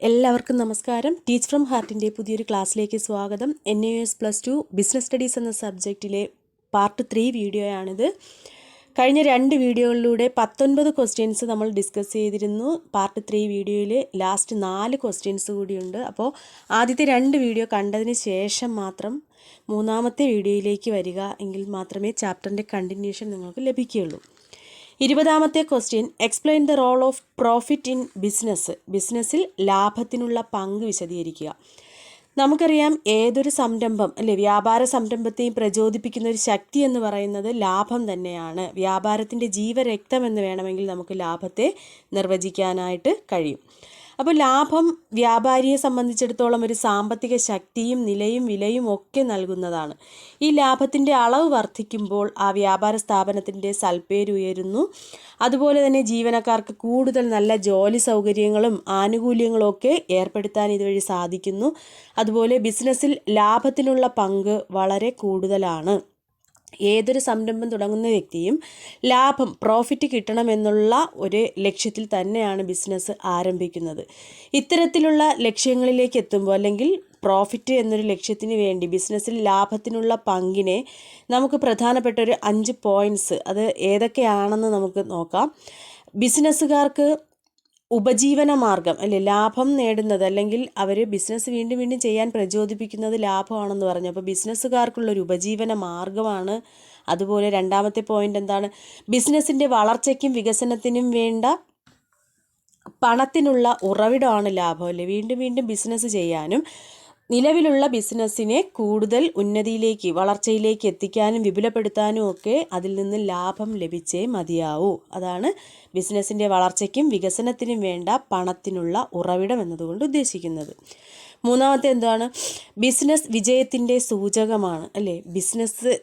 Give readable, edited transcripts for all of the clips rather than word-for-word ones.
എല്ലാവർക്കും നമസ്കാരം. Teach from ഹാർട്ടിൻ്റെ പുതിയൊരു ക്ലാസ്സിലേക്ക് സ്വാഗതം. Nios +2 ബിസിനസ് സ്റ്റഡീസ് എന്ന സബ്ജക്റ്റിലെ പാർട്ട് 3 വീഡിയോയാണിത്. കഴിഞ്ഞ 2 വീഡിയോകളിലൂടെ 19 ക്വസ്റ്റ്യൻസ് നമ്മൾ ഡിസ്കസ് ചെയ്തിരുന്നു. പാർട്ട് 3 വീഡിയോയിൽ ലാസ്റ്റ് 4 ക്വസ്റ്റ്യൻസ് കൂടിയുണ്ട്. അപ്പോൾ ആദ്യത്തെ 2 വീഡിയോ കണ്ടതിന് ശേഷം മാത്രം മൂന്നാമത്തെ വീഡിയോയിലേക്ക് വരിക, എങ്കിൽ മാത്രമേ ചാപ്റ്ററിൻ്റെ കണ്ടിന്യൂഷൻ നിങ്ങൾക്ക് ലഭിക്കുകയുള്ളൂ. 20ാമത്തെ question, explain the role of profit in business. ബിസിനസ്സിൽ ലാഭത്തിനുള്ള പങ്ക് വിശദീകരിക്കുക. നമുക്കറിയാം, ഏതൊരു സംരംഭം വ്യാപാര സംരംഭത്തെയും പ്രചോദിപ്പിക്കുന്ന ഒരു ശക്തി എന്ന് പറയുന്നത് ലാഭം തന്നെയാണ്. വ്യാപാരത്തിൻ്റെ ജീവരക്തം എന്ന് വേണമെങ്കിൽ നമുക്ക് ലാഭത്തെ നിർവചിക്കാനായിട്ട് കഴിയും. അപ്പോൾ ലാഭം വ്യാപാരിയെ സംബന്ധിച്ചിടത്തോളം ഒരു സാമ്പത്തിക ശക്തിയും നിലയും വിലയും ഒക്കെ നൽകുന്നതാണ്. ഈ ലാഭത്തിൻ്റെ അളവ് വർദ്ധിക്കുമ്പോൾ ആ വ്യാപാര സ്ഥാപനത്തിൻ്റെ സൽപ്പേര് ഉയരുന്നു. അതുപോലെ തന്നെ ജീവനക്കാർക്ക് കൂടുതൽ നല്ല ജോലി സൗകര്യങ്ങളും ആനുകൂല്യങ്ങളും ഒക്കെ ഏർപ്പെടുത്താൻ ഇതുവഴി സാധിക്കുന്നു. അതുപോലെ ബിസിനസ്സിൽ ലാഭത്തിനുള്ള പങ്ക് വളരെ കൂടുതലാണ്. ഏതൊരു സംരംഭം തുടങ്ങുന്ന വ്യക്തിയും ലാഭം, പ്രോഫിറ്റ് കിട്ടണമെന്നുള്ള ഒരു ലക്ഷ്യത്തിൽ തന്നെയാണ് ബിസിനസ് ആരംഭിക്കുന്നത്. ഇത്തരത്തിലുള്ള ലക്ഷ്യങ്ങളിലേക്ക് എത്തുമ്പോൾ, അല്ലെങ്കിൽ പ്രോഫിറ്റ് എന്നൊരു ലക്ഷ്യത്തിന് വേണ്ടി ബിസിനസ്സിൽ ലാഭത്തിനുള്ള പങ്കിനെ നമുക്ക് പ്രധാനപ്പെട്ട ഒരു 5 പോയിൻറ്റ്സ്, അത് ഏതൊക്കെയാണെന്ന് നമുക്ക് നോക്കാം. ബിസിനസ്സുകാർക്ക് ഉപജീവന മാർഗം ലാഭം നേടുന്നത്, അല്ലെങ്കിൽ അവർ ബിസിനസ് വീണ്ടും വീണ്ടും ചെയ്യാൻ പ്രചോദിപ്പിക്കുന്നത് ലാഭമാണെന്ന് പറഞ്ഞു. അപ്പോൾ ബിസിനസ്സുകാർക്കുള്ളൊരു ഉപജീവന മാർഗമാണ്. അതുപോലെ 2ാമത്തെ പോയിൻ്റ് എന്താണ്? ബിസിനസ്സിൻ്റെ വളർച്ചയ്ക്കും വികസനത്തിനും വേണ്ട പണത്തിനുള്ള ഉറവിടമാണ് ലാഭം. വീണ്ടും വീണ്ടും ബിസിനസ് ചെയ്യാനും നിലവിലുള്ള ബിസിനസ്സിനെ കൂടുതൽ ഉന്നതിയിലേക്ക്, വളർച്ചയിലേക്ക് എത്തിക്കാനും വിപുലപ്പെടുത്താനും ഒക്കെ അതിൽ നിന്ന് ലാഭം ലഭിച്ചേ മതിയാവൂ. അതാണ് ബിസിനസ്സിൻ്റെ വളർച്ചയ്ക്കും വികസനത്തിനും വേണ്ട പണത്തിനുള്ള ഉറവിടം എന്നതുകൊണ്ട് ഉദ്ദേശിക്കുന്നത്. 3ാമത്തെ എന്താണ്? ബിസിനസ് വിജയത്തിൻ്റെ സൂചകമാണ്. ബിസിനസ്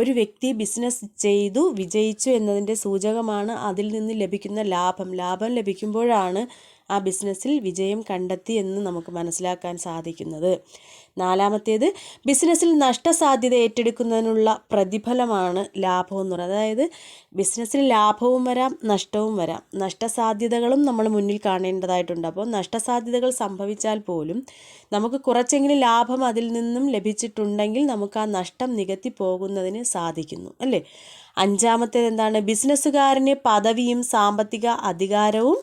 ഒരു വ്യക്തി ബിസിനസ് ചെയ്തു വിജയിച്ചു എന്നതിൻ്റെ സൂചകമാണ് അതിൽ നിന്ന് ലഭിക്കുന്ന ലാഭം. ലാഭം ലഭിക്കുമ്പോഴാണ് ആ ബിസിനസ്സിൽ വിജയം കണ്ടെത്തി എന്ന് നമുക്ക് മനസ്സിലാക്കാൻ സാധിക്കുന്നത്. 4ാമത്തേത്, ബിസിനസ്സിൽ നഷ്ടസാധ്യത ഏറ്റെടുക്കുന്നതിനുള്ള പ്രതിഫലമാണ് ലാഭം എന്ന് പറയുന്നത്. അതായത് ബിസിനസ്സിൽ ലാഭവും വരാം, നഷ്ടവും വരാം. നഷ്ടസാധ്യതകളും നമ്മൾ മുന്നിൽ കാണേണ്ടതായിട്ടുണ്ട്. അപ്പോൾ നഷ്ടസാധ്യതകൾ സംഭവിച്ചാൽ പോലും നമുക്ക് കുറച്ചെങ്കിലും ലാഭം അതിൽ നിന്നും ലഭിച്ചിട്ടുണ്ടെങ്കിൽ നമുക്ക് ആ നഷ്ടം നികത്തി പോകുന്നതിന് സാധിക്കുന്നു. 5ാമത്തേത് എന്താണ്? ബിസിനസ്സുകാരന് പദവിയും സാമ്പത്തിക അധികാരവും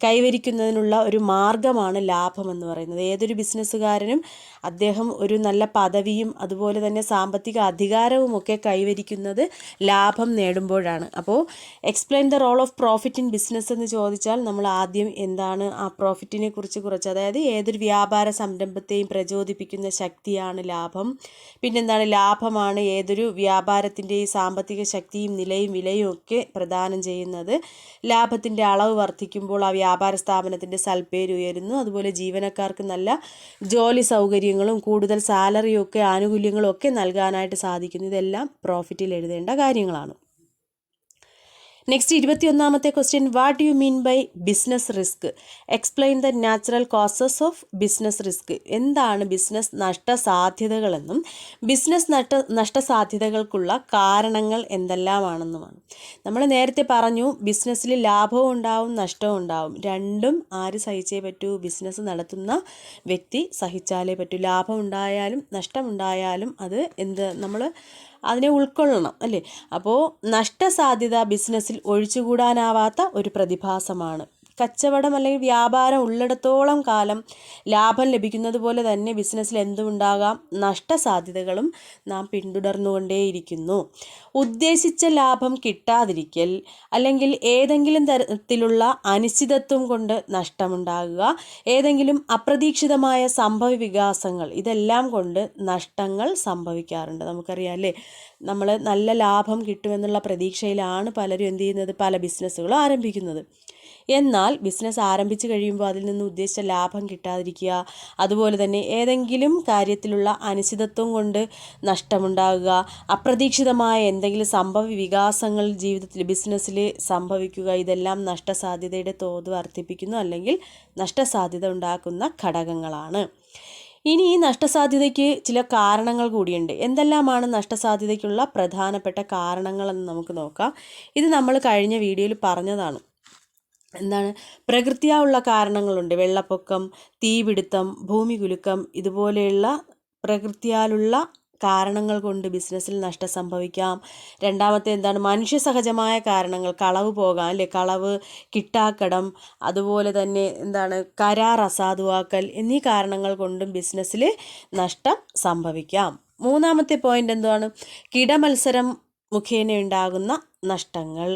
കൈവരിക്കുന്നതിനുള്ള ഒരു മാർഗമാണ് ലാഭം എന്ന് പറയുന്നത്. ഏതൊരു ബിസിനസ്സുകാരനും അദ്ദേഹം ഒരു നല്ല പദവിയും അതുപോലെ തന്നെ സാമ്പത്തിക അധികാരവും ഒക്കെ കൈവരിക്കുന്നത് ലാഭം നേടുമ്പോഴാണ്. അപ്പോൾ explain the role of profit in business എന്ന് ചോദിച്ചാൽ നമ്മൾ ആദ്യം എന്താണ് ആ പ്രോഫിറ്റിനെ കുറിച്ച് കുറച്ച്, അതായത് ഏതൊരു വ്യാപാര സംരംഭത്തെയും പ്രചോദിപ്പിക്കുന്ന ശക്തിയാണ് ലാഭം. പിന്നെന്താണ്? ലാഭമാണ് ഏതൊരു വ്യാപാരത്തിൻ്റെയും സാമ്പത്തിക ശക്തിയും നിലയും വിലയും ഒക്കെ പ്രദാനം ചെയ്യുന്നത്. ലാഭത്തിൻ്റെ അളവ് വർദ്ധിക്കുമ്പോൾ ആ വ്യാപാര സ്ഥാപനത്തിൻ്റെ സൽപ്പേര് ഉയരുന്നു. അതുപോലെ ജീവനക്കാർക്ക് നല്ല ജോലി സൗകര്യങ്ങളും കൂടുതൽ സാലറിയും ഒക്കെ ആനുകൂല്യങ്ങളും ഒക്കെ നൽകാനായിട്ട് സാധിക്കുന്നു. ഇതെല്ലാം പ്രോഫിറ്റിൽ എഴുതേണ്ട കാര്യങ്ങളാണ്. നെക്സ്റ്റ് 21ാമത്തെ question, what do you mean by business risk? Explain the natural causes of business risk. എന്താണ് ബിസിനസ് നഷ്ടസാധ്യതകളെന്നും ബിസിനസ് നഷ്ടസാധ്യതകൾക്കുള്ള കാരണങ്ങൾ എന്തെല്ലാമാണെന്നുമാണ്. നമ്മൾ നേരത്തെ പറഞ്ഞു, ബിസിനസ്സിൽ ലാഭവും ഉണ്ടാവും നഷ്ടവും ഉണ്ടാവും. രണ്ടും ആര് സഹിച്ചേ പറ്റൂ? ബിസിനസ് നടത്തുന്ന വ്യക്തി സഹിച്ചാലേ പറ്റൂ. ലാഭം ഉണ്ടായാലും നഷ്ടമുണ്ടായാലും അത് നമ്മൾ അതിനെ ഉൾക്കൊള്ളണം. അപ്പോൾ നഷ്ടസാധ്യത ബിസിനസ്സിൽ ഒഴിച്ചുകൂടാനാവാത്ത ഒരു പ്രതിഭാസമാണ്. കച്ചവടം അല്ലെങ്കിൽ വ്യാപാരം ഉള്ളിടത്തോളം കാലം ലാഭം ലഭിക്കുന്നത് പോലെ തന്നെ ബിസിനസ്സിൽ എന്തുണ്ടാകാം? നഷ്ടസാധ്യതകളും നാം പിന്തുടർന്നുകൊണ്ടേയിരിക്കുന്നു. ഉദ്ദേശിച്ച ലാഭം കിട്ടാതിരിക്കൽ, അല്ലെങ്കിൽ ഏതെങ്കിലും തരത്തിലുള്ള അനിശ്ചിതത്വം കൊണ്ട് നഷ്ടമുണ്ടാകുക, ഏതെങ്കിലും അപ്രതീക്ഷിതമായ സംഭവ വികാസങ്ങൾ, ഇതെല്ലാം കൊണ്ട് നഷ്ടങ്ങൾ സംഭവിക്കാറുണ്ട്. നമുക്കറിയാം, നമ്മൾ നല്ല ലാഭം കിട്ടുമെന്നുള്ള പ്രതീക്ഷയിലാണ് പലരും എന്ത് ചെയ്യുന്നത്? പല ബിസിനസ്സുകളും ആരംഭിക്കുന്നത്. എന്നാൽ ബിസിനസ് ആരംഭിച്ചു കഴിയുമ്പോൾ അതിൽ നിന്ന് ഉദ്ദേശിച്ച ലാഭം കിട്ടാതിരിക്കുക, അതുപോലെ തന്നെ ഏതെങ്കിലും കാര്യത്തിലുള്ള അനിശ്ചിതത്വം കൊണ്ട് നഷ്ടമുണ്ടാകുക, അപ്രതീക്ഷിതമായ എന്തെങ്കിലും സംഭവ വികാസങ്ങൾ ജീവിതത്തിൽ ബിസിനസ്സിൽ സംഭവിക്കുക, ഇതെല്ലാം നഷ്ടസാധ്യതയുടെ തോത് വർദ്ധിപ്പിക്കുന്നു, അല്ലെങ്കിൽ നഷ്ടസാധ്യത ഉണ്ടാക്കുന്ന ഘടകങ്ങളാണ്. ഇനി ഈ നഷ്ടസാധ്യതയ്ക്ക് ചില കാരണങ്ങൾ കൂടിയുണ്ട്. എന്തെല്ലാമാണ് നഷ്ടസാധ്യതയ്ക്കുള്ള പ്രധാനപ്പെട്ട കാരണങ്ങളെന്ന് നമുക്ക് നോക്കാം. ഇത് നമ്മൾ കഴിഞ്ഞ വീഡിയോയിൽ പറഞ്ഞതാണ്. എന്താണ് പ്രകൃത്യാ ഉള്ള കാരണങ്ങളുണ്ട്. വെള്ളപ്പൊക്കം, തീപിടുത്തം, ഭൂമികുലുക്കം ഇതുപോലെയുള്ള പ്രകൃത്യാലുള്ള കാരണങ്ങൾ കൊണ്ട് ബിസിനസ്സിൽ നഷ്ടം സംഭവിക്കാം. രണ്ടാമത്തെ എന്താണ് മനുഷ്യസഹജമായ കാരണങ്ങൾ, കളവ് പോകാം അല്ലേ, കളവ്, കിട്ടാക്കടം, അതുപോലെ തന്നെ എന്താണ് കരാർ അസാധുവാക്കൽ എന്നീ കാരണങ്ങൾ കൊണ്ടും ബിസിനസ്സിൽ നഷ്ടം സംഭവിക്കാം. മൂന്നാമത്തെ പോയിന്റ് എന്താണ് കിടമത്സരം മുഖേന ഉണ്ടാകുന്ന നഷ്ടങ്ങൾ.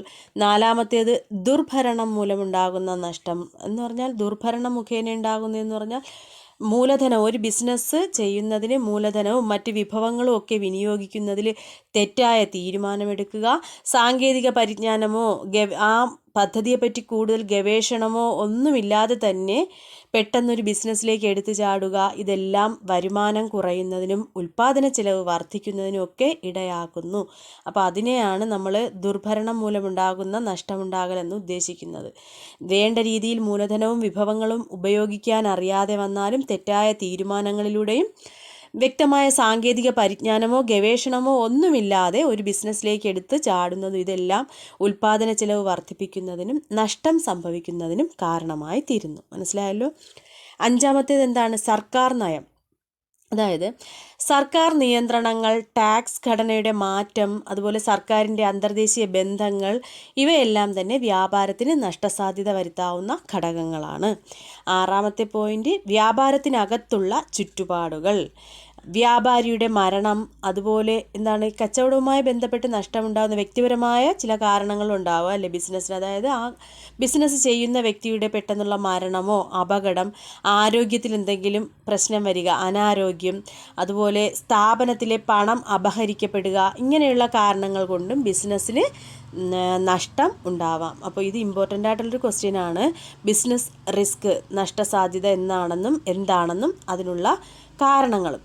നാലാമത്തേത് ദുർഭരണം മൂലമുണ്ടാകുന്ന നഷ്ടം എന്ന് പറഞ്ഞാൽ ദുർഭരണം മുഖേന ഉണ്ടാകുന്നതെന്ന് പറഞ്ഞാൽ മൂലധനം, ഒരു ബിസിനസ് ചെയ്യുന്നതിന് മൂലധനവും മറ്റ് വിഭവങ്ങളും ഒക്കെ വിനിയോഗിക്കുന്നതിൽ തെറ്റായ തീരുമാനമെടുക്കുക, സാങ്കേതിക പരിജ്ഞാനമോ ആ പദ്ധതിയെപ്പറ്റി കൂടുതൽ ഗവേഷണമോ ഒന്നുമില്ലാതെ തന്നെ പെട്ടെന്നൊരു ബിസിനസ്സിലേക്ക് എടുത്തു ചാടുക. ഇതെല്ലാം വരുമാനം കുറയുന്നതിനും ഉൽപ്പാദന ചെലവ് വർദ്ധിക്കുന്നതിനും ഒക്കെ ഇടയാക്കുന്നു. അപ്പോൾ അതിനെയാണ് നമ്മൾ ദുർഭരണം മൂലമുണ്ടാകുന്ന നഷ്ടമുണ്ടാകലെന്ന് ഉദ്ദേശിക്കുന്നത്. വേണ്ട രീതിയിൽ മൂലധനവും വിഭവങ്ങളും ഉപയോഗിക്കാൻ അറിയാതെ വന്നാലും തെറ്റായ തീരുമാനങ്ങളിലൂടെയും വ്യക്തമായ സാങ്കേതിക പരിജ്ഞാനമോ ഗവേഷണമോ ഒന്നുമില്ലാതെ ഒരു ബിസിനസ്സിലേക്ക് എടുത്ത് ചാടുന്നതും ഇതെല്ലാം ഉൽപ്പാദന ചെലവ് വർദ്ധിപ്പിക്കുന്നതിനും നഷ്ടം സംഭവിക്കുന്നതിനും കാരണമായി തീരുന്നു. മനസ്സിലായല്ലോ. അഞ്ചാമത്തേത് എന്താണ് സർക്കാർ നയം. അതായത് സർക്കാർ നിയന്ത്രണങ്ങൾ, ടാക്സ് ഘടനയുടെ മാറ്റം, അതുപോലെ സർക്കാരിൻ്റെ അന്തർദേശീയ ബന്ധങ്ങൾ ഇവയെല്ലാം തന്നെ വ്യാപാരത്തിന് നഷ്ടസാധ്യത വരുത്താവുന്ന ഘടകങ്ങളാണ്. ആറാമത്തെ പോയിന്റ് വ്യാപാരത്തിനകത്തുള്ള ചുറ്റുപാടുകൾ. വ്യാപാരിയുടെ മരണം, അതുപോലെ എന്താണ് കച്ചവടവുമായി ബന്ധപ്പെട്ട് നഷ്ടമുണ്ടാകുന്ന വ്യക്തിപരമായ ചില കാരണങ്ങളുണ്ടാവുക അല്ലേ ബിസിനസ്സിന്. അതായത് ആ ബിസിനസ് ചെയ്യുന്ന വ്യക്തിയുടെ പെട്ടെന്നുള്ള മരണമോ അപകടം, ആരോഗ്യത്തിൽ എന്തെങ്കിലും പ്രശ്നം വരിക, അനാരോഗ്യം, അതുപോലെ സ്ഥാപനത്തിലെ പണം അപഹരിക്കപ്പെടുക, ഇങ്ങനെയുള്ള കാരണങ്ങൾ കൊണ്ടും ബിസിനസ്സിന് നഷ്ടം ഉണ്ടാവാം. അപ്പോൾ ഇത് ഇമ്പോർട്ടൻ്റ് ആയിട്ടുള്ളൊരു ക്വസ്റ്റ്യനാണ്. ബിസിനസ് റിസ്ക്, നഷ്ടസാധ്യത എന്താണെന്നും അതിനുള്ള കാരണങ്ങളും.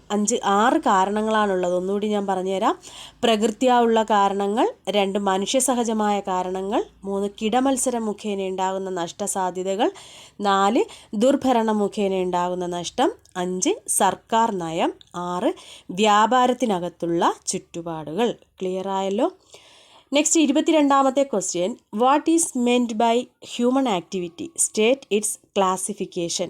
6 കാരണങ്ങളാണുള്ളത്. ഒന്നുകൂടി ഞാൻ പറഞ്ഞുതരാം. പ്രകൃത്യാ ഉള്ള കാരണങ്ങൾ, 2 മനുഷ്യസഹജമായ കാരണങ്ങൾ, 3 കിടമത്സരം മുഖേന ഉണ്ടാകുന്ന നഷ്ടസാധ്യതകൾ, 4 ദുർഭരണം മുഖേന ഉണ്ടാകുന്ന നഷ്ടം, 5 സർക്കാർ നയം, 6 വ്യാപാരത്തിനകത്തുള്ള ചുറ്റുപാടുകൾ. ക്ലിയർ ആയല്ലോ. നെക്സ്റ്റ് 22ാമത്തെ question, what is meant by human activity, state its classification.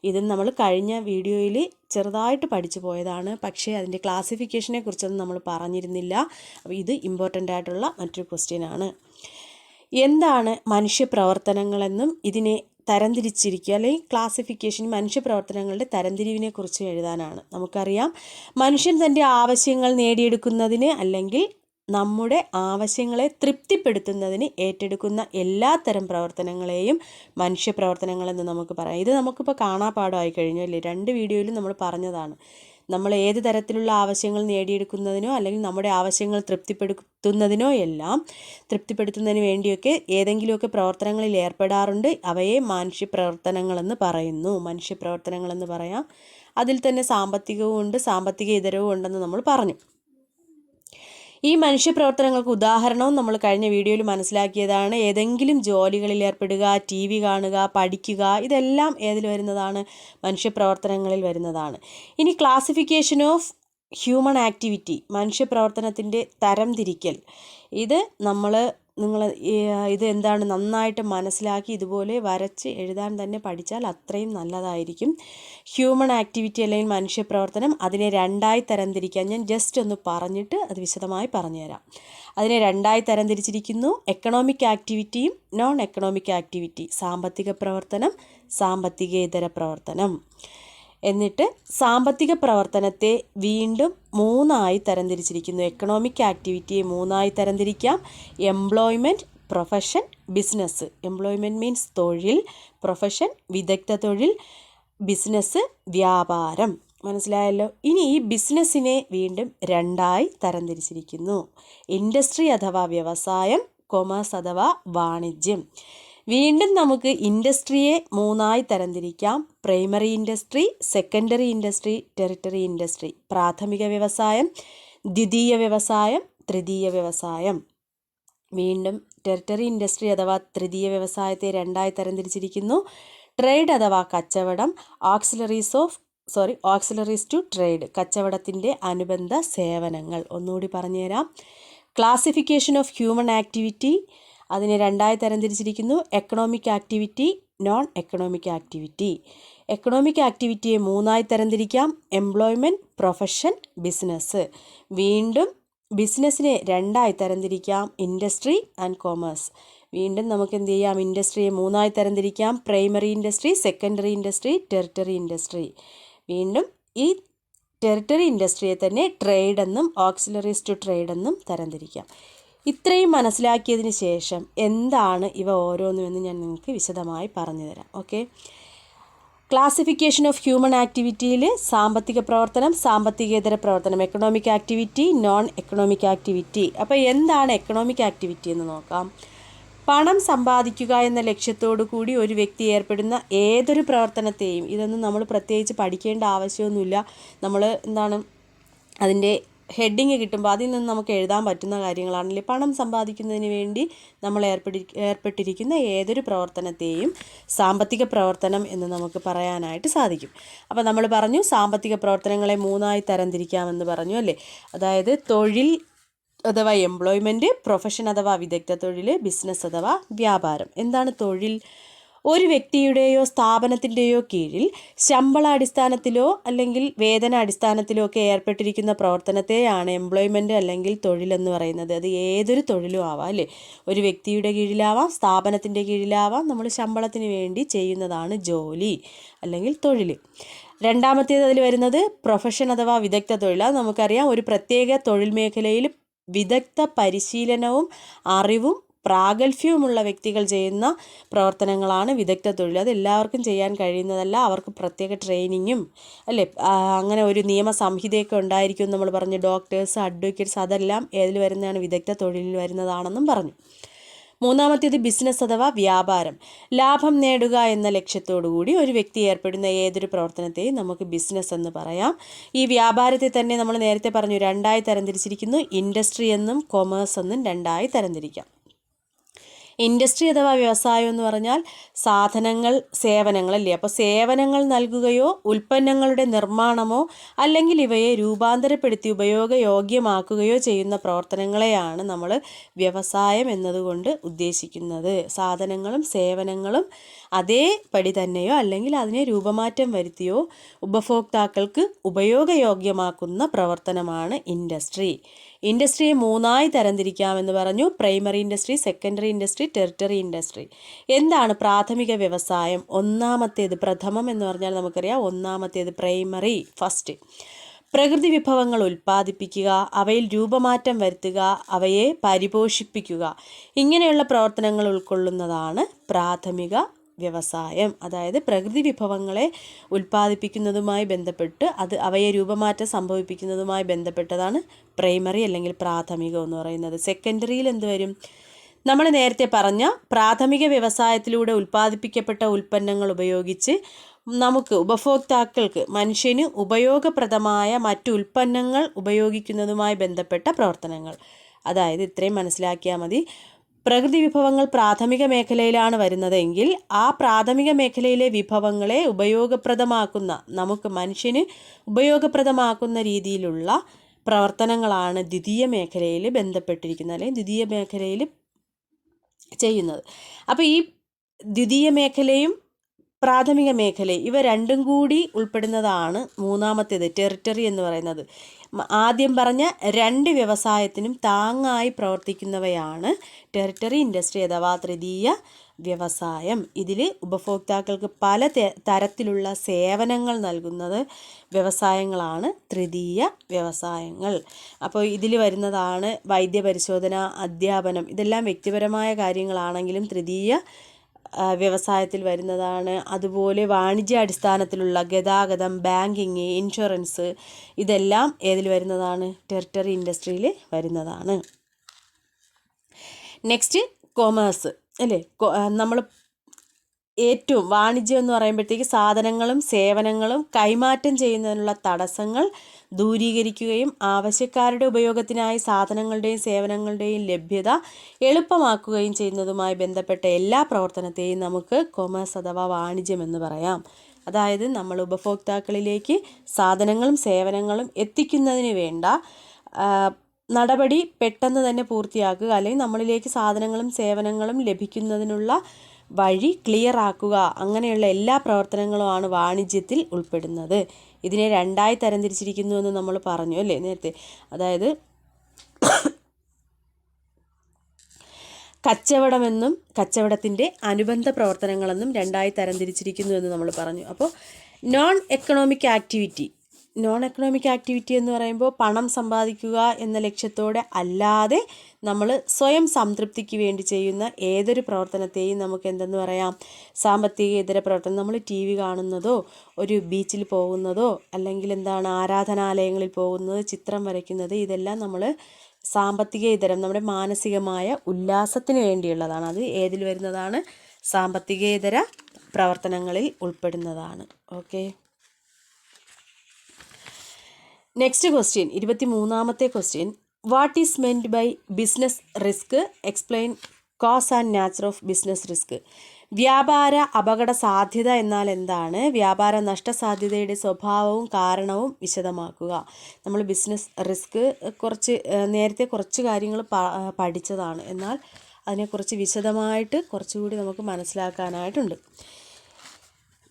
ഇത് നമ്മൾ കഴിഞ്ഞ വീഡിയോയിൽ ചെറുതായിട്ട് പഠിച്ചു പോയതാണ്, പക്ഷേ അതിൻ്റെ ക്ലാസിഫിക്കേഷനെ കുറിച്ചൊന്നും നമ്മൾ പറഞ്ഞിരുന്നില്ല. അപ്പോൾ ഇത് ഇമ്പോർട്ടൻ്റ് ആയിട്ടുള്ള മറ്റൊരു ക്വസ്റ്റ്യനാണ്. എന്താണ് മനുഷ്യപ്രവർത്തനങ്ങളെന്നും ഇതിനെ തരംതിരിച്ചിരിക്കുക, അല്ലെങ്കിൽ ക്ലാസിഫിക്കേഷൻ മനുഷ്യപ്രവർത്തനങ്ങളുടെ തരംതിരിവിനെ കുറിച്ച് എഴുതാനാണ്. നമുക്കറിയാം മനുഷ്യൻ തൻ്റെ ആവശ്യങ്ങൾ നേടിയെടുക്കുന്നതിന് അല്ലെങ്കിൽ നമ്മുടെ ആവശ്യങ്ങളെ തൃപ്തിപ്പെടുത്തുന്നതിന് ഏറ്റെടുക്കുന്ന എല്ലാ തരം പ്രവർത്തനങ്ങളെയും മനുഷ്യപ്രവർത്തനങ്ങളെന്ന് നമുക്ക് പറയാം. ഇത് നമുക്കിപ്പോൾ കാണാപ്പാടമായി കഴിഞ്ഞു അല്ലേ. 2 വീഡിയോയിലും നമ്മൾ പറഞ്ഞതാണ്. നമ്മൾ ഏത് തരത്തിലുള്ള ആവശ്യങ്ങൾ നേടിയെടുക്കുന്നതിനോ അല്ലെങ്കിൽ നമ്മുടെ ആവശ്യങ്ങൾ തൃപ്തിപ്പെടുത്തുന്നതിന് വേണ്ടിയൊക്കെ ഏതെങ്കിലുമൊക്കെ പ്രവർത്തനങ്ങളിൽ ഏർപ്പെടാറുണ്ട്. അവയെ മനുഷ്യപ്രവർത്തനങ്ങളെന്ന് പറയാം. അതിൽ തന്നെ സാമ്പത്തികവും ഉണ്ട്, സാമ്പത്തിക ഇതരവും ഉണ്ടെന്ന് നമ്മൾ പറഞ്ഞു. ഈ മനുഷ്യപ്രവർത്തനങ്ങൾക്ക് ഉദാഹരണവും നമ്മൾ കഴിഞ്ഞ വീഡിയോയിൽ മനസ്സിലാക്കിയതാണ്. ഏതെങ്കിലും ജോലികളിൽ ഏർപ്പെടുക, TV കാണുക, പഠിക്കുക, ഇതെല്ലാം ഏതിൽ വരുന്നതാണ്? മനുഷ്യപ്രവർത്തനങ്ങളിൽ വരുന്നതാണ്. ഇനി ക്ലാസിഫിക്കേഷൻ ഓഫ് ഹ്യൂമൻ ആക്ടിവിറ്റി, മനുഷ്യപ്രവർത്തനത്തിൻ്റെ തരംതിരിക്കൽ. ഇത് ഇത് എന്താണ് നന്നായിട്ട് മനസ്സിലാക്കി ഇതുപോലെ വരച്ച് എഴുതാൻ തന്നെ പഠിച്ചാൽ അത്രയും നല്ലതായിരിക്കും. ഹ്യൂമൻ ആക്ടിവിറ്റി അല്ലെങ്കിൽ മനുഷ്യപ്രവർത്തനം, അതിനെ 2ആയി തരംതിരിക്കാൻ ഞാൻ ജസ്റ്റ് ഒന്ന് പറഞ്ഞിട്ട് അത് വിശദമായി പറഞ്ഞുതരാം. അതിനെ 2ആയി തരംതിരിച്ചിരിക്കുന്നു. എക്കണോമിക് ആക്ടിവിറ്റിയും നോൺ എക്കണോമിക് ആക്ടിവിറ്റി, സാമ്പത്തിക പ്രവർത്തനം, സാമ്പത്തികേതര പ്രവർത്തനം. എന്നിട്ട് സാമ്പത്തിക പ്രവർത്തനത്തെ വീണ്ടും 3ആയി തരംതിരിച്ചിരിക്കുന്നു. എക്കണോമിക് ആക്ടിവിറ്റിയെ 3ആയി തരംതിരിക്കാം. Employment, profession, business. Employment means തൊഴിൽ, പ്രൊഫഷൻ വിദഗ്ധ തൊഴിൽ, ബിസിനസ് വ്യാപാരം. മനസ്സിലായല്ലോ. ഇനി ഈ ബിസിനസ്സിനെ വീണ്ടും 2ആയി തരംതിരിച്ചിരിക്കുന്നു. ഇൻഡസ്ട്രി അഥവാ വ്യവസായം, കൊമേഴ്സ് അഥവാ വാണിജ്യം. വീണ്ടും നമുക്ക് ഇൻഡസ്ട്രിയെ 3ആയി തരംതിരിക്കാം. Primary industry, secondary industry, territory industry. പ്രാഥമിക വ്യവസായം, ദ്വിതീയ വ്യവസായം, തൃതീയ വ്യവസായം. വീണ്ടും ടെറിട്ടറി ഇൻഡസ്ട്രി അഥവാ തൃതീയ വ്യവസായത്തെ 2ആയി തരംതിരിച്ചിരിക്കുന്നു. ട്രേഡ് അഥവാ കച്ചവടം, ഓക്സിലറീസ് ടു ട്രേഡ്, കച്ചവടത്തിൻ്റെ അനുബന്ധ സേവനങ്ങൾ. ഒന്നുകൂടി പറഞ്ഞുതരാം. ക്ലാസിഫിക്കേഷൻ ഓഫ് ഹ്യൂമൻ ആക്ടിവിറ്റി, അതിനെ രണ്ടായി തരംതിരിച്ചിരിക്കുന്നു: economic activity, non economic activity. Economic ആക്ടിവിറ്റിയെ മൂന്നായി തരംതിരിക്കാം: എംപ്ലോയ്മെൻറ്റ്, പ്രൊഫഷൻ, ബിസിനസ്. വീണ്ടും ബിസിനസ്സിനെ രണ്ടായി തരംതിരിക്കാം: ഇൻഡസ്ട്രി ആൻഡ് കൊമേഴ്സ്. വീണ്ടും നമുക്ക് എന്ത് ചെയ്യാം? ഇൻഡസ്ട്രിയെ മൂന്നായി തരംതിരിക്കാം: primary industry, secondary industry, territory industry. വീണ്ടും ഈ ടെറിട്ടറി ഇൻഡസ്ട്രിയെ തന്നെ ട്രേഡ് എന്നും ഓക്സിലറീസ് ടു ട്രേഡ് എന്നും തരംതിരിക്കാം. ഇത്രയും മനസ്സിലാക്കിയതിന് ശേഷം എന്താണ് ഇവ ഓരോന്നുമെന്ന് ഞാൻ നിങ്ങൾക്ക് വിശദമായി പറഞ്ഞു തരാം. ഓക്കെ. ക്ലാസിഫിക്കേഷൻ ഓഫ് ഹ്യൂമൻ ആക്ടിവിറ്റിയിൽ സാമ്പത്തിക പ്രവർത്തനം, സാമ്പത്തികേതര പ്രവർത്തനം, economic activity, non economic activity. അപ്പോൾ എന്താണ് എക്കണോമിക് ആക്ടിവിറ്റി എന്ന് നോക്കാം. പണം സമ്പാദിക്കുക എന്ന ലക്ഷ്യത്തോടു കൂടി ഒരു വ്യക്തി ഏർപ്പെടുന്ന ഏതൊരു പ്രവർത്തനത്തെയും, ഇതൊന്നും നമ്മൾ പ്രത്യേകിച്ച് പഠിക്കേണ്ട ആവശ്യമൊന്നുമില്ല, നമ്മൾ എന്താണ് അതിൻ്റെ ഹെഡിങ് കിട്ടുമ്പോൾ അതിൽ നിന്ന് നമുക്ക് എഴുതാൻ പറ്റുന്ന കാര്യങ്ങളാണല്ലേ. പണം സമ്പാദിക്കുന്നതിന് വേണ്ടി നമ്മൾ ഏർപ്പെട്ടിരിക്കുന്ന ഏതൊരു പ്രവർത്തനത്തെയും സാമ്പത്തിക പ്രവർത്തനം എന്ന് നമുക്ക് പറയാനായിട്ട് സാധിക്കും. അപ്പോൾ നമ്മൾ പറഞ്ഞു സാമ്പത്തിക പ്രവർത്തനങ്ങളെ മൂന്നായി തരംതിരിക്കാമെന്ന് പറഞ്ഞു അല്ലേ. അതായത് തൊഴിൽ അഥവാ എംപ്ലോയ്മെൻറ്റ്, പ്രൊഫഷൻ അഥവാ വിദഗ്ധ തൊഴിൽ, ബിസിനസ് അഥവാ വ്യാപാരം. എന്താണ് തൊഴിൽ? ഒരു വ്യക്തിയുടെയോ സ്ഥാപനത്തിൻ്റെയോ കീഴിൽ ശമ്പളാടിസ്ഥാനത്തിലോ അല്ലെങ്കിൽ വേതനാടിസ്ഥാനത്തിലോ ഒക്കെ ഏർപ്പെട്ടിരിക്കുന്ന പ്രവർത്തനത്തെയാണ് എംപ്ലോയ്മെൻറ്റ് അല്ലെങ്കിൽ തൊഴിലെന്ന് പറയുന്നത്. അത് ഏതൊരു തൊഴിലും ആവാം അല്ലേ. ഒരു വ്യക്തിയുടെ കീഴിലാവാം, സ്ഥാപനത്തിൻ്റെ കീഴിലാവാം. നമ്മൾ ശമ്പളത്തിന് വേണ്ടി ചെയ്യുന്നതാണ് ജോലി അല്ലെങ്കിൽ തൊഴിൽ. രണ്ടാമത്തേത് അതിൽ വരുന്നത് പ്രൊഫഷൻ അഥവാ വിദഗ്ധ തൊഴിൽ. അത് നമുക്കറിയാം, ഒരു പ്രത്യേക തൊഴിൽ മേഖലയിൽ വിദഗ്ധ പരിശീലനവും അറിവും പ്രാഗൽഭ്യവുമുള്ള വ്യക്തികൾ ചെയ്യുന്ന പ്രവർത്തനങ്ങളാണ് വിദഗ്ധ തൊഴിൽ. അത് എല്ലാവർക്കും ചെയ്യാൻ കഴിയുന്നതല്ല, അവർക്ക് പ്രത്യേക ട്രെയിനിങ്ങും അല്ലേ അങ്ങനെ ഒരു നിയമ സംഹിതയൊക്കെ ഉണ്ടായിരിക്കും നമ്മൾ പറഞ്ഞു. ഡോക്ടേഴ്സ്, അഡ്വക്കേറ്റ്സ്, അതെല്ലാം ഏതിൽ വരുന്നതാണ്? വിദഗ്ധ തൊഴിലിൽ വരുന്നതാണെന്നും പറഞ്ഞു. മൂന്നാമത്തേത് ബിസിനസ് അഥവാ വ്യാപാരം. ലാഭം നേടുക എന്ന ലക്ഷ്യത്തോടു കൂടി ഒരു വ്യക്തി ഏർപ്പെടുന്ന ഏതൊരു പ്രവർത്തനത്തെയും നമുക്ക് ബിസിനസ് എന്ന് പറയാം. ഈ വ്യാപാരത്തെ തന്നെ നമ്മൾ നേരത്തെ പറഞ്ഞു രണ്ടായി തരംതിരിച്ചിരിക്കുന്നു: ഇൻഡസ്ട്രി എന്നും കൊമേഴ്സ് എന്നും രണ്ടായി തരംതിരിക്കാം. ഇൻഡസ്ട്രി അഥവാ വ്യവസായം എന്ന് പറഞ്ഞാൽ സാധനങ്ങൾ, സേവനങ്ങളല്ലേ. അപ്പോൾ സേവനങ്ങൾ നൽകുകയോ ഉൽപ്പന്നങ്ങളുടെ നിർമ്മാണമോ അല്ലെങ്കിൽ ഇവയെ രൂപാന്തരപ്പെടുത്തി ഉപയോഗയോഗ്യമാക്കുകയോ ചെയ്യുന്ന പ്രവർത്തനങ്ങളെയാണ് നമ്മൾ വ്യവസായം എന്നതുകൊണ്ട് ഉദ്ദേശിക്കുന്നത്. സാധനങ്ങളും സേവനങ്ങളും അതേപടി തന്നെയോ അല്ലെങ്കിൽ അതിനെ രൂപമാറ്റം വരുത്തിയോ ഉപഭോക്താക്കൾക്ക് ഉപയോഗയോഗ്യമാക്കുന്ന പ്രവർത്തനമാണ് ഇൻഡസ്ട്രി. ഇൻഡസ്ട്രിയെ മൂന്നായി തരംതിരിക്കാമെന്ന് പറഞ്ഞു: primary industry, secondary industry, territory industry. എന്താണ് പ്രാഥമിക വ്യവസായം? ഒന്നാമത്തേത്, പ്രഥമം എന്ന് പറഞ്ഞാൽ നമുക്കറിയാം, ഒന്നാമത്തേത് പ്രൈമറി, ഫസ്റ്റ്. പ്രകൃതി വിഭവങ്ങൾ ഉൽപ്പാദിപ്പിക്കുക, അവയിൽ രൂപമാറ്റം വരുത്തുക, അവയെ പരിപോഷിപ്പിക്കുക, ഇങ്ങനെയുള്ള പ്രവർത്തനങ്ങൾ ഉൾക്കൊള്ളുന്നതാണ് പ്രാഥമിക വ്യവസായം. അതായത് പ്രകൃതി വിഭവങ്ങളെ ഉൽപ്പാദിപ്പിക്കുന്നതുമായി ബന്ധപ്പെട്ട് അവയെ രൂപമാറ്റം സംഭവിപ്പിക്കുന്നതുമായി ബന്ധപ്പെട്ടതാണ് പ്രൈമറി അല്ലെങ്കിൽ പ്രാഥമികം എന്ന് പറയുന്നത്. സെക്കൻഡറിയിൽ എന്ത് വരും? നമ്മൾ നേരത്തെ പറഞ്ഞ പ്രാഥമിക വ്യവസായത്തിലൂടെ ഉൽപ്പാദിപ്പിക്കപ്പെട്ട ഉൽപ്പന്നങ്ങൾ ഉപയോഗിച്ച് നമുക്ക് ഉപഭോക്താക്കൾക്ക്, മനുഷ്യന് ഉപയോഗപ്രദമായ മറ്റു ഉൽപ്പന്നങ്ങൾ ഉപയോഗിക്കുന്നതുമായി ബന്ധപ്പെട്ട പ്രവർത്തനങ്ങൾ. അതായത് ഇത്രയും മനസ്സിലാക്കിയാൽ മതി. പ്രകൃതി വിഭവങ്ങൾ പ്രാഥമിക മേഖലയിലാണ് വരുന്നതെങ്കിൽ ആ പ്രാഥമിക മേഖലയിലെ വിഭവങ്ങളെ ഉപയോഗപ്രദമാക്കുന്ന, നമുക്ക് മനുഷ്യന് ഉപയോഗപ്രദമാക്കുന്ന രീതിയിലുള്ള പ്രവർത്തനങ്ങളാണ് ദ്വിതീയ മേഖലയിൽ ബന്ധപ്പെട്ടിരിക്കുന്നത് അല്ലെങ്കിൽ ദ്വിതീയ മേഖലയിൽ ചെയ്യുന്നത്. അപ്പോൾ ഈ ദ്വിതീയ മേഖലയും പ്രാഥമിക മേഖലയും ഇവ രണ്ടും കൂടി ഉൾപ്പെടുന്നതാണ് മൂന്നാമത്തേത് ടെറിട്ടറി എന്ന് പറയുന്നത്. ആദ്യം പറഞ്ഞ രണ്ട് വ്യവസായത്തിനും താങ്ങായി പ്രവർത്തിക്കുന്നവയാണ് ടെറിട്ടറി ഇൻഡസ്ട്രി അഥവാ തൃതീയ വ്യവസായം. ഇതിൽ ഉപഭോക്താക്കൾക്ക് പല തരത്തിലുള്ള സേവനങ്ങൾ നൽകുന്നത് വ്യവസായങ്ങളാണ് തൃതീയ വ്യവസായങ്ങൾ. അപ്പോൾ ഇതിൽ വരുന്നതാണ് വൈദ്യപരിശോധന, അധ്യാപനം, ഇതെല്ലാം വ്യക്തിപരമായ കാര്യങ്ങളാണെങ്കിലും തൃതീയ വ്യവസായത്തിൽ വരുന്നതാണ്. അതുപോലെ വാണിജ്യാടിസ്ഥാനത്തിലുള്ള ഗതാഗതം, ബാങ്കിങ്, ഇൻഷുറൻസ്, ഇതെല്ലാം ഏതിൽ വരുന്നതാണ്? ടെറിട്ടറി ഇൻഡസ്ട്രിയിൽ വരുന്നതാണ്. നെക്സ്റ്റ് കൊമേഴ്സ് അല്ലേ. നമ്മൾ ഏറ്റവും വാണിജ്യം എന്ന് പറയുമ്പോഴത്തേക്ക് സാധനങ്ങളും സേവനങ്ങളും കൈമാറ്റം ചെയ്യുന്നതിനുള്ള തടസ്സങ്ങൾ ദൂരീകരിക്കുകയും ആവശ്യക്കാരുടെ ഉപയോഗത്തിനായി സാധനങ്ങളുടെയും സേവനങ്ങളുടെയും ലഭ്യത എളുപ്പമാക്കുകയും ചെയ്യുന്നതുമായി ബന്ധപ്പെട്ട എല്ലാ പ്രവർത്തനത്തെയും നമുക്ക് കൊമേഴ്സ് അഥവാ വാണിജ്യം എന്ന് പറയാം. അതായത് നമ്മൾ ഉപഭോക്താക്കളിലേക്ക് സാധനങ്ങളും സേവനങ്ങളും എത്തിക്കുന്നതിന് വേണ്ട നടപടി പെട്ടെന്ന് തന്നെ പൂർത്തിയാക്കുക, അല്ലെങ്കിൽ നമ്മളിലേക്ക് സാധനങ്ങളും സേവനങ്ങളും ലഭിക്കുന്നതിനുള്ള വഴി ക്ലിയർ ആക്കുക, അങ്ങനെയുള്ള എല്ലാ പ്രവർത്തനങ്ങളുമാണ് വാണിജ്യത്തിൽ ഉൾപ്പെടുന്നത്. ഇതിനെ രണ്ടായി തരംതിരിച്ചിരിക്കുന്നു എന്ന് നമ്മൾ പറഞ്ഞു അല്ലേ നേരത്തെ. അതായത് കച്ചവടമെന്നും കച്ചവടത്തിൻ്റെ അനുബന്ധ പ്രവർത്തനങ്ങളെന്നും രണ്ടായി തരംതിരിച്ചിരിക്കുന്നു എന്ന് നമ്മൾ പറഞ്ഞു. അപ്പോൾ നോൺ എക്കണോമിക് ആക്ടിവിറ്റി എന്ന് പറയുമ്പോൾ പണം സമ്പാദിക്കുക എന്ന ലക്ഷ്യത്തോടെ അല്ലാതെ നമ്മൾ സ്വയം സംതൃപ്തിക്ക് വേണ്ടി ചെയ്യുന്ന ഏതൊരു പ്രവർത്തനത്തെയും നമുക്ക് എന്തെന്ന് പറയാം? സാമ്പത്തികേതര പ്രവർത്തനം. നമ്മൾ TV കാണുന്നതോ ഒരു ബീച്ചിൽ പോകുന്നതോ അല്ലെങ്കിൽ ആരാധനാലയങ്ങളിൽ പോകുന്നത്, ചിത്രം വരയ്ക്കുന്നത്, ഇതെല്ലാം നമ്മൾ സാമ്പത്തികേതരം, നമ്മുടെ മാനസികമായ ഉല്ലാസത്തിന് വേണ്ടിയുള്ളതാണ്. അത് ഏതിൽ വരുന്നതാണ്? സാമ്പത്തികേതര പ്രവർത്തനങ്ങളിൽ ഉൾപ്പെടുന്നതാണ്. ഓക്കെ, നെക്സ്റ്റ് ക്വസ്റ്റ്യൻ, 23ാമത്തെ question. What is meant by business risk? Explain cause and nature of business risk. വ്യാപാര അപകട സാധ്യത എന്നാൽ എന്താണ്? വ്യാപാര നഷ്ടസാധ്യതയുടെ സ്വഭാവവും കാരണവും വിശദമാക്കുക. നമ്മൾ ബിസിനസ് റിസ്ക് നേരത്തെ കുറച്ച് കാര്യങ്ങൾ പഠിച്ചതാണ്, എന്നാൽ അതിനെക്കുറിച്ച് വിശദമായിട്ട് കുറച്ചുകൂടി നമുക്ക് മനസ്സിലാക്കാനായിട്ടുണ്ട്.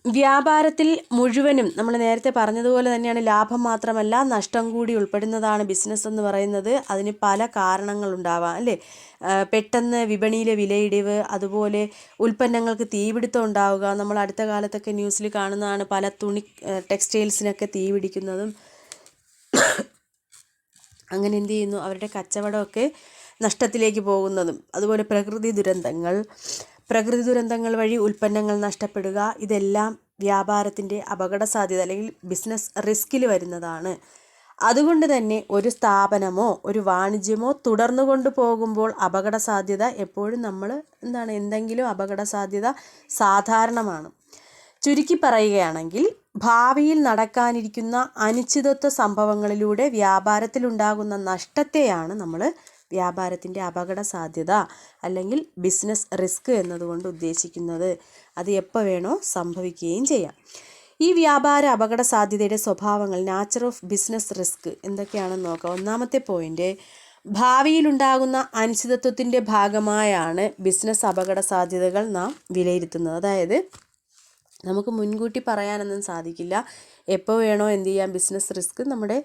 വ്യാപാരത്തിൽ മുഴുവനും നമ്മൾ നേരത്തെ പറഞ്ഞതുപോലെ തന്നെയാണ്, ലാഭം മാത്രമല്ല നഷ്ടം കൂടി ഉൾപ്പെടുന്നതാണ് ബിസിനസ് എന്ന് പറയുന്നത്. അതിന് പല കാരണങ്ങളുണ്ടാവാം അല്ലേ? പെട്ടെന്ന് വിപണിയിലെ വിലയിടിവ്, അതുപോലെ ഉൽപ്പന്നങ്ങൾക്ക് തീപിടുത്തം ഉണ്ടാവുക. നമ്മൾ അടുത്ത കാലത്തൊക്കെ ന്യൂസിൽ കാണുന്നതാണ്, പല ടെക്സ്റ്റൈൽസിനൊക്കെ തീ പിടിക്കുന്നതും. അങ്ങനെ എന്ത് ചെയ്യുന്നു? അവരുടെ കച്ചവടമൊക്കെ നഷ്ടത്തിലേക്ക് പോകുന്നതും. അതുപോലെ പ്രകൃതി ദുരന്തങ്ങൾ വഴി ഉൽപ്പന്നങ്ങൾ നഷ്ടപ്പെടുക, ഇതെല്ലാം വ്യാപാരത്തിൻ്റെ അപകട സാധ്യത അല്ലെങ്കിൽ ബിസിനസ് റിസ്കിൽ വരുന്നതാണ്. അതുകൊണ്ട് തന്നെ ഒരു സ്ഥാപനമോ ഒരു വാണിജ്യമോ തുടർന്നു കൊണ്ടു പോകുമ്പോൾ അപകട സാധ്യത എപ്പോഴും എന്തെങ്കിലും അപകട സാധ്യത സാധാരണമാണ്. ചുരുക്കി പറയുകയാണെങ്കിൽ, ഭാവിയിൽ നടക്കാനിരിക്കുന്ന അനിശ്ചിതത്വ സംഭവങ്ങളിലൂടെ വ്യാപാരത്തിലുണ്ടാകുന്ന നഷ്ടത്തെയാണ് നമ്മൾ വ്യാപാരത്തിൻ്റെ അപകട സാധ്യത അല്ലെങ്കിൽ ബിസിനസ് റിസ്ക് എന്നതുകൊണ്ട് ഉദ്ദേശിക്കുന്നത്. അത് എപ്പോൾ വേണോ സംഭവിക്കുകയും ചെയ്യാം. ഈ വ്യാപാര അപകട സാധ്യതയുടെ സ്വഭാവങ്ങൾ, നാച്ചർ ഓഫ് ബിസിനസ് റിസ്ക് എന്തൊക്കെയാണെന്ന് നോക്കാം. 1ാമത്തെ പോയിന്റ്, ഭാവിയിലുണ്ടാകുന്ന അനിശ്ചിതത്വത്തിൻ്റെ ഭാഗമായാണ് ബിസിനസ് അപകട സാധ്യതകൾ നാം വിലയിരുത്തുന്നത്. അതായത് നമുക്ക് മുൻകൂട്ടി പറയാനൊന്നും സാധിക്കില്ല, എപ്പോൾ വേണോ എന്ത് ചെയ്യാം, ബിസിനസ് റിസ്ക് നമ്മുടെ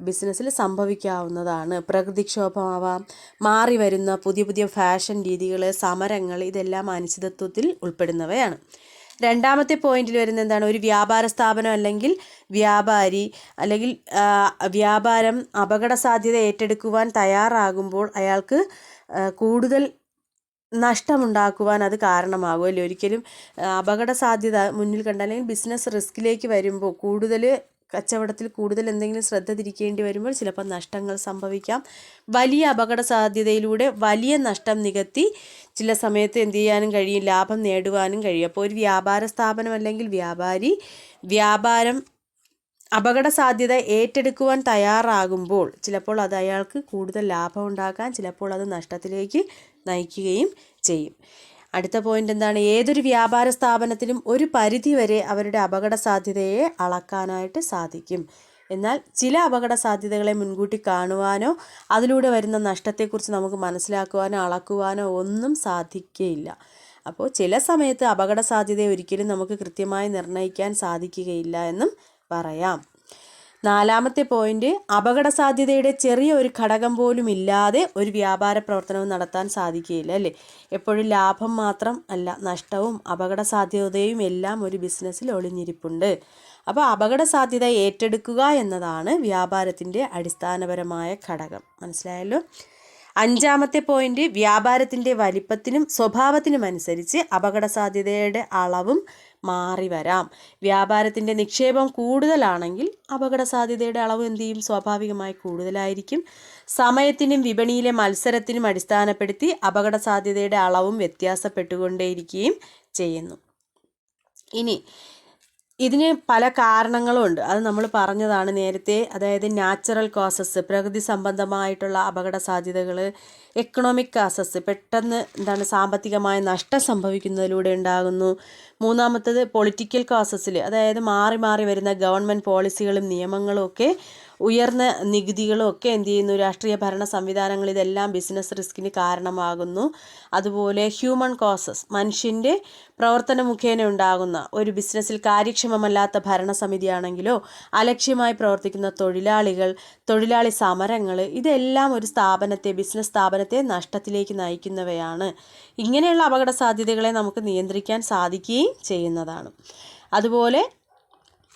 ബിസിനസ്സിൽ സംഭവിക്കാവുന്നതാണ്. പ്രകൃതിക്ഷോഭമാവാം, മാറി വരുന്ന പുതിയ ഫാഷൻ രീതികൾ, സമരങ്ങൾ, ഇതെല്ലാം അനിശ്ചിതത്വത്തിൽ ഉൾപ്പെടുന്നവയാണ്. 2ാമത്തെ പോയിന്റിൽ വരുന്ന എന്താണ്? ഒരു വ്യാപാര സ്ഥാപനം അല്ലെങ്കിൽ വ്യാപാരി അല്ലെങ്കിൽ വ്യാപാരം അപകട സാധ്യത ഏറ്റെടുക്കുവാൻ തയ്യാറാകുമ്പോൾ അയാൾക്ക് കൂടുതൽ നഷ്ടമുണ്ടാക്കുവാൻ അത് കാരണമാകുമല്ലോ. ഒരിക്കലും അപകട സാധ്യത മുന്നിൽ കണ്ട അല്ലെങ്കിൽ ബിസിനസ് റിസ്കിലേക്ക് വരുമ്പോൾ കച്ചവടത്തിൽ കൂടുതൽ എന്തെങ്കിലും ശ്രദ്ധ തിരിക്കേണ്ടി വരുമ്പോൾ ചിലപ്പോൾ നഷ്ടങ്ങൾ സംഭവിക്കാം. വലിയ അപകട സാധ്യതയിലൂടെ വലിയ നഷ്ടം നികത്തി ചില സമയത്ത് എന്ത് ചെയ്യാനും കഴിയും? ലാഭം നേടുവാനും കഴിയും. അപ്പോൾ ഒരു വ്യാപാര സ്ഥാപനം അല്ലെങ്കിൽ വ്യാപാരം അപകട സാധ്യത ഏറ്റെടുക്കുവാൻ തയ്യാറാകുമ്പോൾ ചിലപ്പോൾ അത് അയാൾക്ക് കൂടുതൽ ലാഭം ഉണ്ടാക്കാൻ, ചിലപ്പോൾ അത് നഷ്ടത്തിലേക്ക് നയിക്കുകയും ചെയ്യും. അടുത്ത പോയിന്റ് എന്താണ്? ഏതൊരു വ്യാപാര സ്ഥാപനത്തിനും ഒരു പരിധി വരെ അവരുടെ അപകട സാധ്യതയെ അളക്കാനായിട്ട് സാധിക്കും. എന്നാൽ ചില അപകട സാധ്യതകളെ മുൻകൂട്ടി കാണുവാനോ അതിലൂടെ വരുന്ന നഷ്ടത്തെക്കുറിച്ച് നമുക്ക് മനസ്സിലാക്കുവാനോ അളക്കുവാനോ ഒന്നും സാധിക്കുകയില്ല. അപ്പോൾ ചില സമയത്ത് അപകട സാധ്യതയെ ഒരിക്കലും നമുക്ക് കൃത്യമായി നിർണ്ണയിക്കാൻ സാധിക്കുകയില്ല എന്നും പറയാം. 4ാമത്തെ പോയിന്റ്, അപകട സാധ്യതയുടെ ചെറിയ ഒരു ഘടകം പോലും ഇല്ലാതെ ഒരു വ്യാപാര പ്രവർത്തനവും നടത്താൻ സാധിക്കുകയില്ല അല്ലേ? എപ്പോഴും ലാഭം മാത്രം അല്ല, നഷ്ടവും അപകട സാധ്യതയും എല്ലാം ഒരു ബിസിനസ്സിൽ ഒളിഞ്ഞിരിപ്പുണ്ട്. അപ്പോൾ അപകട സാധ്യത ഏറ്റെടുക്കുക എന്നതാണ് വ്യാപാരത്തിൻ്റെ അടിസ്ഥാനപരമായ ഘടകം. മനസ്സിലായല്ലോ? 5ാമത്തെ പോയിന്റ്, വ്യാപാരത്തിൻ്റെ വലിപ്പത്തിനും സ്വഭാവത്തിനും അനുസരിച്ച് അപകട സാധ്യതയുടെ അളവും മാറി വരാം. വ്യാപാരത്തിൻ്റെ നിക്ഷേപം കൂടുതലാണെങ്കിൽ അപകട സാധ്യതയുടെ അളവ് എന്ത് ചെയ്യും? സ്വാഭാവികമായി കൂടുതലായിരിക്കും. സമയത്തിനും വിപണിയിലെ മത്സരത്തിനും അടിസ്ഥാനപ്പെടുത്തി അപകട സാധ്യതയുടെ അളവും വ്യത്യാസപ്പെട്ടുകൊണ്ടേയിരിക്കുകയും ചെയ്യുന്നു. ഇനി ഇതിന് പല കാരണങ്ങളും ഉണ്ട്, അത് നമ്മൾ പറഞ്ഞതാണ് നേരത്തെ. അതായത് നാച്ചുറൽ കോസസ്, പ്രകൃതി സംബന്ധമായിട്ടുള്ള അപകട സാധ്യതകൾ. എക്കണോമിക് കോസസ്, പെട്ടെന്ന് സാമ്പത്തികമായ നഷ്ടം സംഭവിക്കുന്നതിലൂടെ ഉണ്ടാകുന്നു. മൂന്നാമത്തത് പൊളിറ്റിക്കൽ കോസസിൽ, അതായത് മാറി മാറി വരുന്ന ഗവൺമെൻറ് പോളിസികളും നിയമങ്ങളും ഒക്കെ, ഉയർന്ന നികുതികളും ഒക്കെ എന്ത് ചെയ്യുന്നു, രാഷ്ട്രീയ ഭരണ സംവിധാനങ്ങൾ ഇതെല്ലാം ബിസിനസ് റിസ്കിന് കാരണമാകുന്നു. അതുപോലെ ഹ്യൂമൻ കോസസ്, മനുഷ്യൻ്റെ പ്രവർത്തന മുഖേന ഉണ്ടാകുന്ന ഒരു ബിസിനസ്സിൽ കാര്യക്ഷമമല്ലാത്ത ഭരണസമിതിയാണെങ്കിലോ അലക്ഷ്യമായി പ്രവർത്തിക്കുന്ന തൊഴിലാളികൾ, തൊഴിലാളി സമരങ്ങൾ, ഇതെല്ലാം ഒരു സ്ഥാപനത്തെ, ബിസിനസ് സ്ഥാപനത്തെ നഷ്ടത്തിലേക്ക് നയിക്കുന്നവയാണ്. ഇങ്ങനെയുള്ള അപകട സാധ്യതകളെ നമുക്ക് നിയന്ത്രിക്കാൻ സാധിക്കുകയും ചെയ്യുന്നതാണ്. അതുപോലെ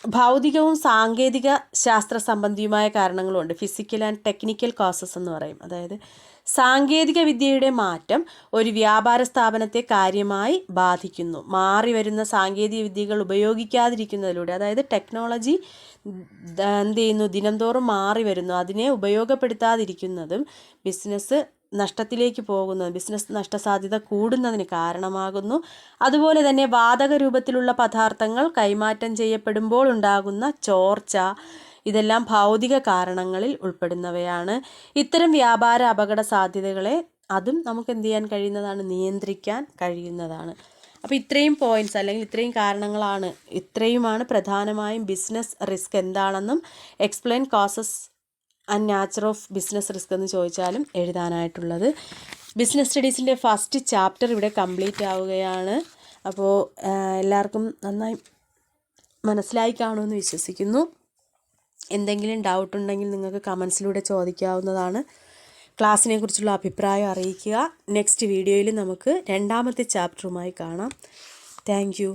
ഭൗതികവും സാങ്കേതിക ശാസ്ത്ര സംബന്ധിയുമായ കാരണങ്ങളുമുണ്ട്. ഫിസിക്കൽ ആൻഡ് ടെക്നിക്കൽ കോസസ് എന്ന് പറയും. അതായത് സാങ്കേതിക വിദ്യയുടെ മാറ്റം ഒരു വ്യാപാര സ്ഥാപനത്തെ കാര്യമായി ബാധിക്കുന്നു. മാറി വരുന്ന സാങ്കേതിക വിദ്യകൾ ഉപയോഗിക്കാതിരിക്കുന്നതിലൂടെ, അതായത് ടെക്നോളജി എന്ത് ചെയ്യുന്നു, ദിനംതോറും മാറി വരുന്നു, അതിനെ ഉപയോഗപ്പെടുത്താതിരിക്കുന്നതും ബിസിനസ് നഷ്ടത്തിലേക്ക് പോകുന്നത്, ബിസിനസ് നഷ്ടസാധ്യത കൂടുന്നതിന് കാരണമാകുന്നു. അതുപോലെ തന്നെ വാതക രൂപത്തിലുള്ള പദാർത്ഥങ്ങൾ കൈമാറ്റം ചെയ്യപ്പെടുമ്പോൾ ഉണ്ടാകുന്ന ചോർച്ച, ഇതെല്ലാം ഭൗതിക കാരണങ്ങളിൽ ഉൾപ്പെടുന്നവയാണ്. ഇത്തരം വ്യാപാര അപകട സാധ്യതകളെ അതും നമുക്ക് എന്ത് ചെയ്യാൻ കഴിയുന്നതാണ്, നിയന്ത്രിക്കാൻ കഴിയുന്നതാണ്. അപ്പോൾ ഇത്രയും പോയിൻറ്റ്സ് അല്ലെങ്കിൽ ഇത്രയും കാരണങ്ങളാണ്, ഇത്രയുമാണ് പ്രധാനമായും ബിസിനസ് റിസ്ക് എന്താണെന്നും explain causes and nature of business risk എന്ന് ചോദിച്ചാലും എഴുതാനായിട്ടുള്ളത്. ബിസിനസ് സ്റ്റഡീസിൻ്റെ ഫസ്റ്റ് ചാപ്റ്റർ ഇവിടെ കംപ്ലീറ്റ് ആവുകയാണ്. അപ്പോൾ എല്ലാവർക്കും നന്നായി മനസ്സിലായി കാണുമെന്ന് വിശ്വസിക്കുന്നു. എന്തെങ്കിലും ഡൗട്ട് ഉണ്ടെങ്കിൽ നിങ്ങൾക്ക് കമൻസിലൂടെ ചോദിക്കാവുന്നതാണ്. ക്ലാസ്സിനെ കുറിച്ചുള്ള അഭിപ്രായം അറിയിക്കുക. നെക്സ്റ്റ് വീഡിയോയിൽ നമുക്ക് രണ്ടാമത്തെ ചാപ്റ്ററുമായി കാണാം. Thank you.